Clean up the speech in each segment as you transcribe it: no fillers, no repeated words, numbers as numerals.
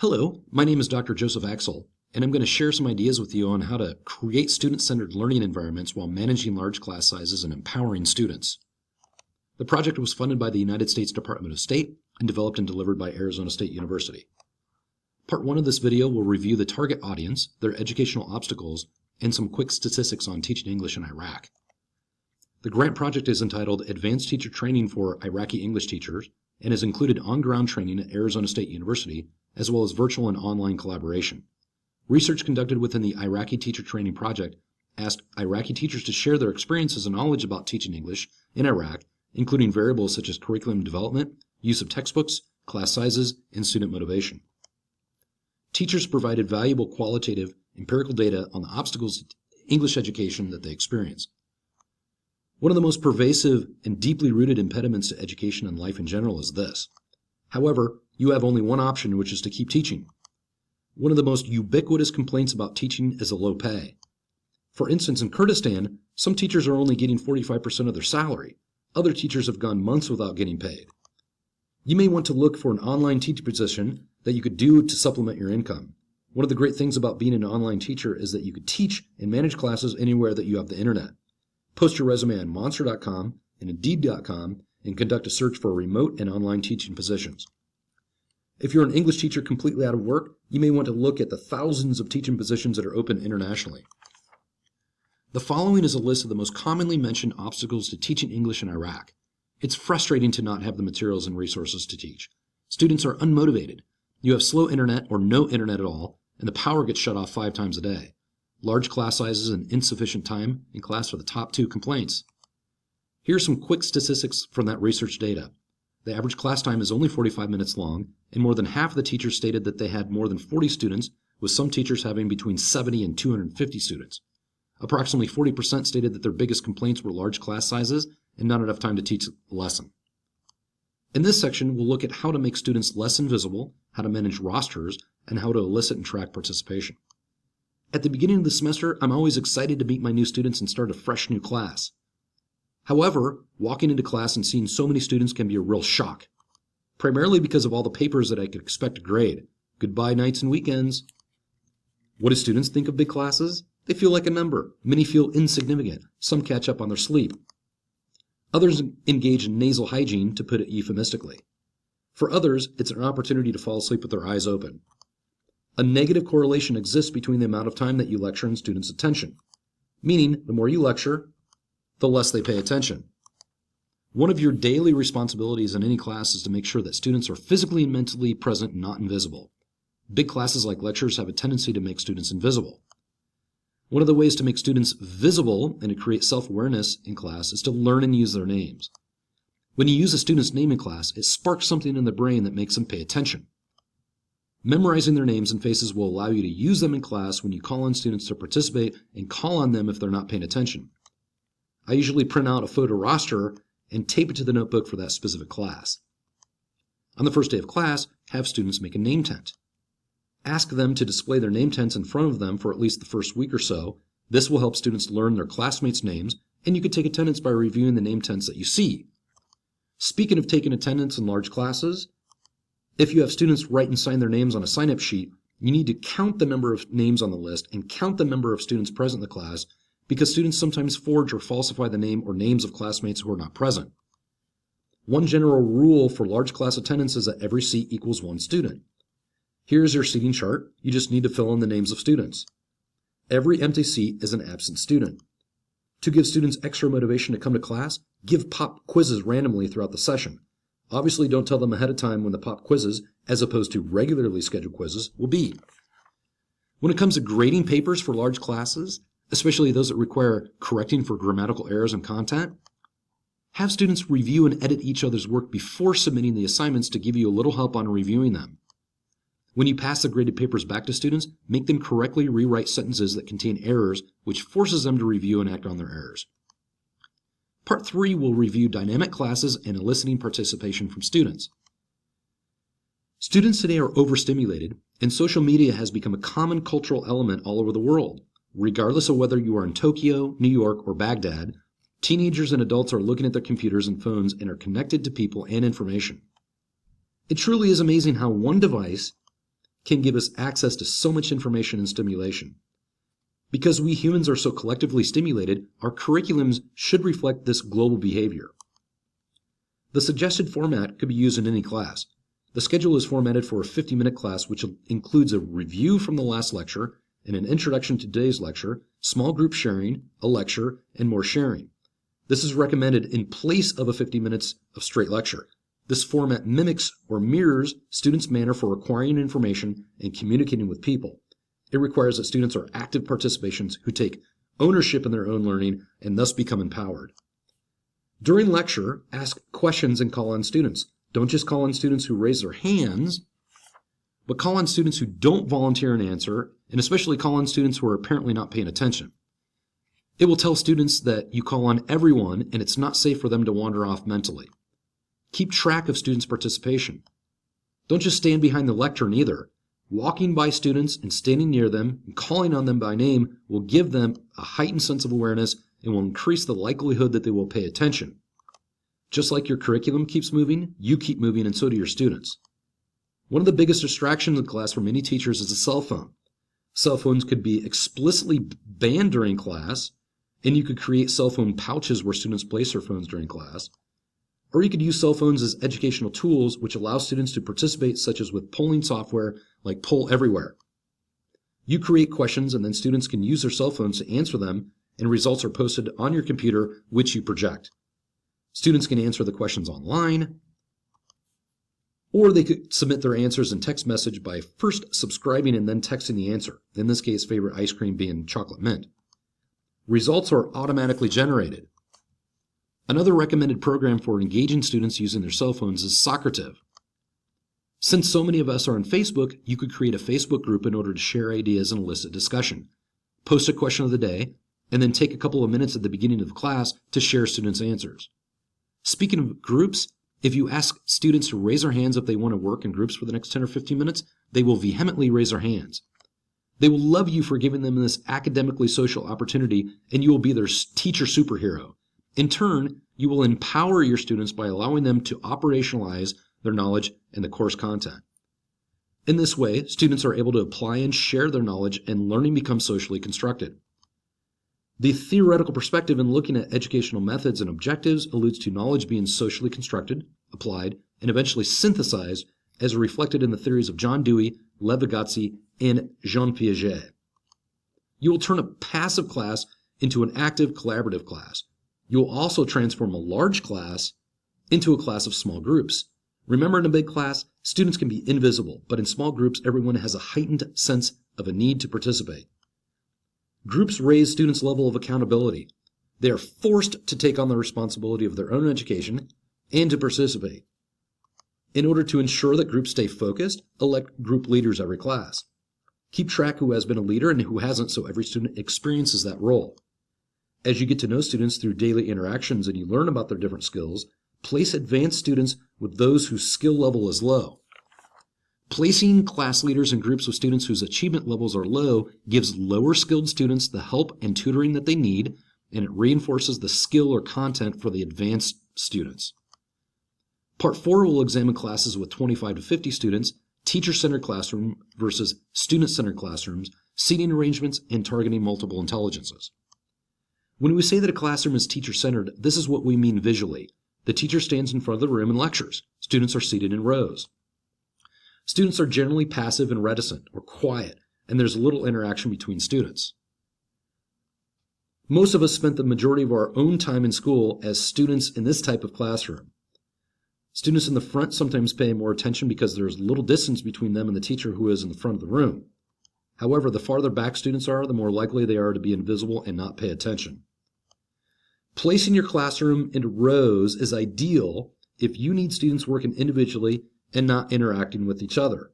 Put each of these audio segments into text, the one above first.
Hello, my name is Dr. Joseph Axel, and I'm going to share some ideas with you on how to create student-centered learning environments while managing large class sizes and empowering students. The project was funded by the United States Department of State and developed and delivered by Arizona State University. Part 1 of this video will review the target audience, their educational obstacles, and some quick statistics on teaching English in Iraq. The grant project is entitled Advanced Teacher Training for Iraqi English Teachers and has included on-ground training at Arizona State University, as well as virtual and online collaboration. Research conducted within the Iraqi Teacher Training Project asked Iraqi teachers to share their experiences and knowledge about teaching English in Iraq, including variables such as curriculum development, use of textbooks, class sizes, and student motivation. Teachers provided valuable qualitative, empirical data on the obstacles to English education that they experience. One of the most pervasive and deeply rooted impediments to education and life in general is this. However, you have only one option, which is to keep teaching. One of the most ubiquitous complaints about teaching is the low pay. For instance, in Kurdistan, some teachers are only getting 45% of their salary. Other teachers have gone months without getting paid. You may want to look for an online teaching position that you could do to supplement your income. One of the great things about being an online teacher is that you could teach and manage classes anywhere that you have the internet. Post your resume on Monster.com and Indeed.com and conduct a search for remote and online teaching positions. If you're an English teacher completely out of work, you may want to look at the thousands of teaching positions that are open internationally. The following is a list of the most commonly mentioned obstacles to teaching English in Iraq. It's frustrating to not have the materials and resources to teach. Students are unmotivated. You have slow internet or no internet at all, and the power gets shut off 5 times a day. Large class sizes and insufficient time in class are the top 2 complaints. Here are some quick statistics from that research data. The average class time is only 45 minutes long, and more than half of the teachers stated that they had more than 40 students, with some teachers having between 70 and 250 students. Approximately 40% stated that their biggest complaints were large class sizes and not enough time to teach a lesson. In this section, we'll look at how to make students less invisible, how to manage rosters, and how to elicit and track participation. At the beginning of the semester, I'm always excited to meet my new students and start a fresh new class. However, walking into class and seeing so many students can be a real shock, primarily because of all the papers that I could expect to grade. Goodbye nights and weekends. What do students think of big classes? They feel like a number. Many feel insignificant. Some catch up on their sleep. Others engage in nasal hygiene, to put it euphemistically. For others, it's an opportunity to fall asleep with their eyes open. A negative correlation exists between the amount of time that you lecture and students' attention, meaning the more you lecture, the less they pay attention. One of your daily responsibilities in any class is to make sure that students are physically and mentally present and not invisible. Big classes like lectures have a tendency to make students invisible. One of the ways to make students visible and to create self-awareness in class is to learn and use their names. When you use a student's name in class, it sparks something in the brain that makes them pay attention. Memorizing their names and faces will allow you to use them in class when you call on students to participate and call on them if they're not paying attention. I usually print out a photo roster and tape it to the notebook for that specific class. On the first day of class, have students make a name tent. Ask them to display their name tents in front of them for at least the first week or so. This will help students learn their classmates' names, and you can take attendance by reviewing the name tents that you see. Speaking of taking attendance in large classes, if you have students write and sign their names on a sign-up sheet, you need to count the number of names on the list and count the number of students present in the class, because students sometimes forge or falsify the name or names of classmates who are not present. One general rule for large class attendance is that every seat equals 1 student. Here's your seating chart. You just need to fill in the names of students. Every empty seat is an absent student. To give students extra motivation to come to class, give pop quizzes randomly throughout the session. Obviously, don't tell them ahead of time when the pop quizzes, as opposed to regularly scheduled quizzes, will be. When it comes to grading papers for large classes, especially those that require correcting for grammatical errors and content, have students review and edit each other's work before submitting the assignments to give you a little help on reviewing them. When you pass the graded papers back to students, make them correctly rewrite sentences that contain errors, which forces them to review and act on their errors. Part 3 will review dynamic classes and eliciting participation from students. Students today are overstimulated, and social media has become a common cultural element all over the world. Regardless of whether you are in Tokyo, New York, or Baghdad, teenagers and adults are looking at their computers and phones and are connected to people and information. It truly is amazing how one device can give us access to so much information and stimulation. Because we humans are so collectively stimulated, our curriculums should reflect this global behavior. The suggested format could be used in any class. The schedule is formatted for a 50-minute class, which includes a review from the last lecture and an introduction to today's lecture, small group sharing, a lecture, and more sharing. This is recommended in place of a 50 minutes of straight lecture. This format mimics or mirrors students' manner for acquiring information and communicating with people. It requires that students are active participants who take ownership in their own learning and thus become empowered. During lecture, ask questions and call on students. Don't just call on students who raise their hands, but call on students who don't volunteer an answer, and especially call on students who are apparently not paying attention. It will tell students that you call on everyone and it's not safe for them to wander off mentally. Keep track of students' participation. Don't just stand behind the lectern either. Walking by students and standing near them and calling on them by name will give them a heightened sense of awareness and will increase the likelihood that they will pay attention. Just like your curriculum keeps moving, you keep moving, and so do your students. One of the biggest distractions in class for many teachers is a cell phone. Cell phones could be explicitly banned during class, and you could create cell phone pouches where students place their phones during class. Or you could use cell phones as educational tools, which allow students to participate, such as with polling software like Poll Everywhere. You create questions, and then students can use their cell phones to answer them, and results are posted on your computer, which you project. Students can answer the questions online, or they could submit their answers in text message by first subscribing and then texting the answer, in this case, favorite ice cream being chocolate mint. Results are automatically generated. Another recommended program for engaging students using their cell phones is Socrative. Since so many of us are on Facebook, you could create a Facebook group in order to share ideas and elicit discussion. Post a question of the day, and then take a couple of minutes at the beginning of the class to share students' answers. Speaking of groups, if you ask students to raise their hands if they want to work in groups for the next 10 or 15 minutes, they will vehemently raise their hands. They will love you for giving them this academically social opportunity, and you will be their teacher superhero. In turn, you will empower your students by allowing them to operationalize their knowledge and the course content. In this way, students are able to apply and share their knowledge, and learning becomes socially constructed. The theoretical perspective in looking at educational methods and objectives alludes to knowledge being socially constructed, applied, and eventually synthesized as reflected in the theories of John Dewey, Lev Vygotsky, and Jean Piaget. You will turn a passive class into an active collaborative class. You will also transform a large class into a class of small groups. Remember, in a big class, students can be invisible, but in small groups, everyone has a heightened sense of a need to participate. Groups raise students' level of accountability. They are forced to take on the responsibility of their own education and to participate. In order to ensure that groups stay focused, elect group leaders every class. Keep track who has been a leader and who hasn't, so every student experiences that role. As you get to know students through daily interactions and you learn about their different skills, place advanced students with those whose skill level is low. Placing class leaders in groups with students whose achievement levels are low gives lower skilled students the help and tutoring that they need, and it reinforces the skill or content for the advanced students. Part 4 will examine classes with 25 to 50 students, teacher-centered classroom versus student-centered classrooms, seating arrangements, and targeting multiple intelligences. When we say that a classroom is teacher-centered, this is what we mean visually. The teacher stands in front of the room and lectures. Students are seated in rows. Students are generally passive and reticent or quiet, and there's little interaction between students. Most of us spent the majority of our own time in school as students in this type of classroom. Students in the front sometimes pay more attention because there's little distance between them and the teacher who is in the front of the room. However, the farther back students are, the more likely they are to be invisible and not pay attention. Placing your classroom into rows is ideal if you need students working individually and not interacting with each other.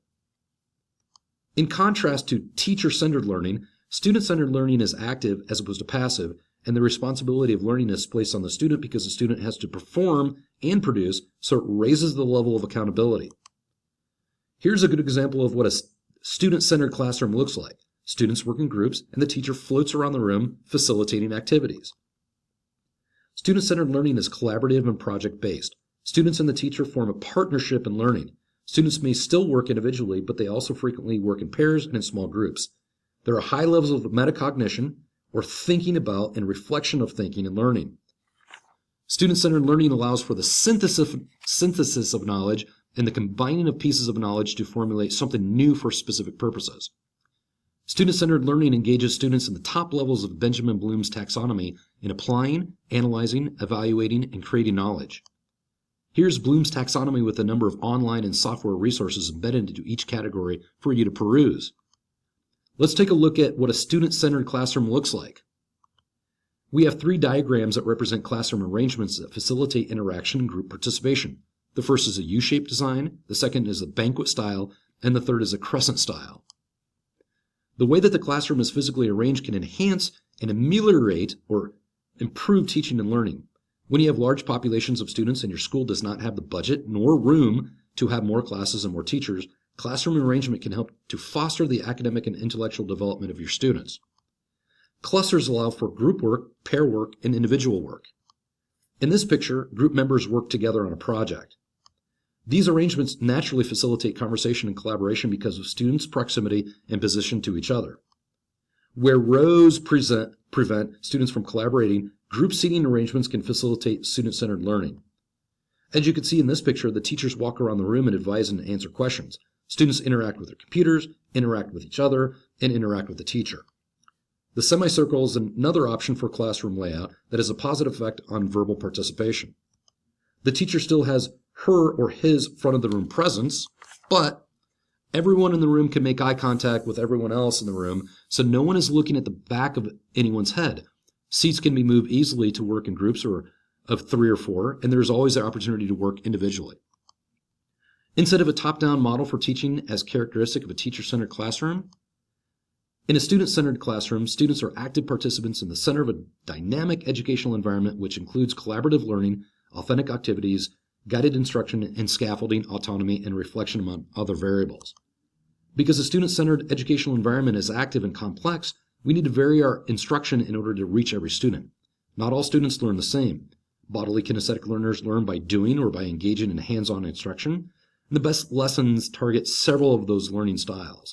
In contrast to teacher-centered learning, student-centered learning is active as opposed to passive, and the responsibility of learning is placed on the student because the student has to perform and produce, so it raises the level of accountability. Here's a good example of what a student-centered classroom looks like. Students work in groups, and the teacher floats around the room facilitating activities. Student-centered learning is collaborative and project-based. Students and the teacher form a partnership in learning. Students may still work individually, but they also frequently work in pairs and in small groups. There are high levels of metacognition, or thinking about and reflection of thinking and learning. Student-centered learning allows for the synthesis of knowledge and the combining of pieces of knowledge to formulate something new for specific purposes. Student-centered learning engages students in the top levels of Benjamin Bloom's taxonomy in applying, analyzing, evaluating, and creating knowledge. Here's Bloom's taxonomy with a number of online and software resources embedded into each category for you to peruse. Let's take a look at what a student-centered classroom looks like. We have 3 diagrams that represent classroom arrangements that facilitate interaction and group participation. The first is a U-shaped design, the second is a banquet style, and the third is a crescent style. The way that the classroom is physically arranged can enhance and ameliorate or improve teaching and learning. When you have large populations of students and your school does not have the budget nor room to have more classes and more teachers, classroom arrangement can help to foster the academic and intellectual development of your students. Clusters allow for group work, pair work, and individual work. In this picture, group members work together on a project. These arrangements naturally facilitate conversation and collaboration because of students' proximity and position to each other. Where rows prevent students from collaborating, group seating arrangements can facilitate student-centered learning. As you can see in this picture, the teachers walk around the room and advise and answer questions. Students interact with their computers, interact with each other, and interact with the teacher. The semicircle is another option for classroom layout that has a positive effect on verbal participation. The teacher still has her or his front of the room presence, but everyone in the room can make eye contact with everyone else in the room, so no one is looking at the back of anyone's head. Seats can be moved easily to work in groups or of 3 or 4, and there's always the opportunity to work individually. Instead of a top-down model for teaching as characteristic of a teacher-centered classroom, in a student-centered classroom, students are active participants in the center of a dynamic educational environment which includes collaborative learning, authentic activities, guided instruction, and scaffolding, autonomy, and reflection among other variables. Because a student-centered educational environment is active and complex, we need to vary our instruction in order to reach every student. Not all students learn the same. Bodily kinesthetic learners learn by doing or by engaging in hands-on instruction, and the best lessons target several of those learning styles.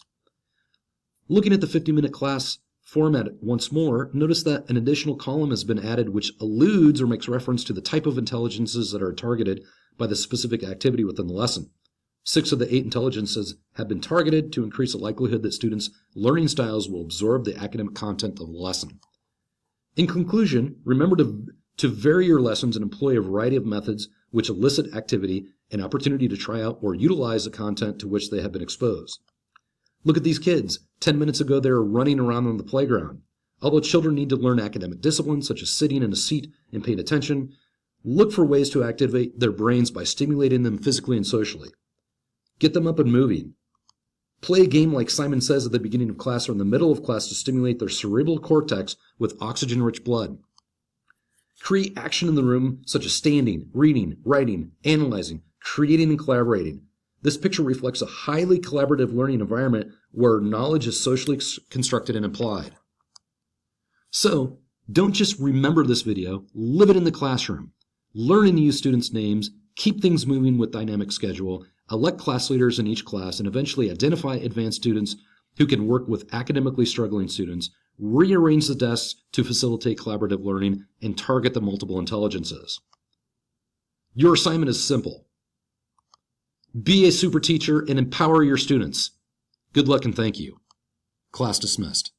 Looking at the 50-minute class format once more, notice that an additional column has been added which alludes or makes reference to the type of intelligences that are targeted by the specific activity within the lesson. 6 of the 8 intelligences have been targeted to increase the likelihood that students' learning styles will absorb the academic content of the lesson. In conclusion, remember to vary your lessons and employ a variety of methods which elicit activity and opportunity to try out or utilize the content to which they have been exposed. Look at these kids. 10 minutes ago, they were running around on the playground. Although children need to learn academic disciplines such as sitting in a seat and paying attention, look for ways to activate their brains by stimulating them physically and socially. Get them up and moving. Play a game like Simon Says at the beginning of class or in the middle of class to stimulate their cerebral cortex with oxygen-rich blood. Create action in the room such as standing, reading, writing, analyzing, creating, and collaborating. This picture reflects a highly collaborative learning environment where knowledge is socially constructed and applied. So, don't just remember this video, live it in the classroom. Learn and use students' names, keep things moving with dynamic schedule, elect class leaders in each class, and eventually identify advanced students who can work with academically struggling students, rearrange the desks to facilitate collaborative learning, and target the multiple intelligences. Your assignment is simple. Be a super teacher and empower your students. Good luck and thank you. Class dismissed.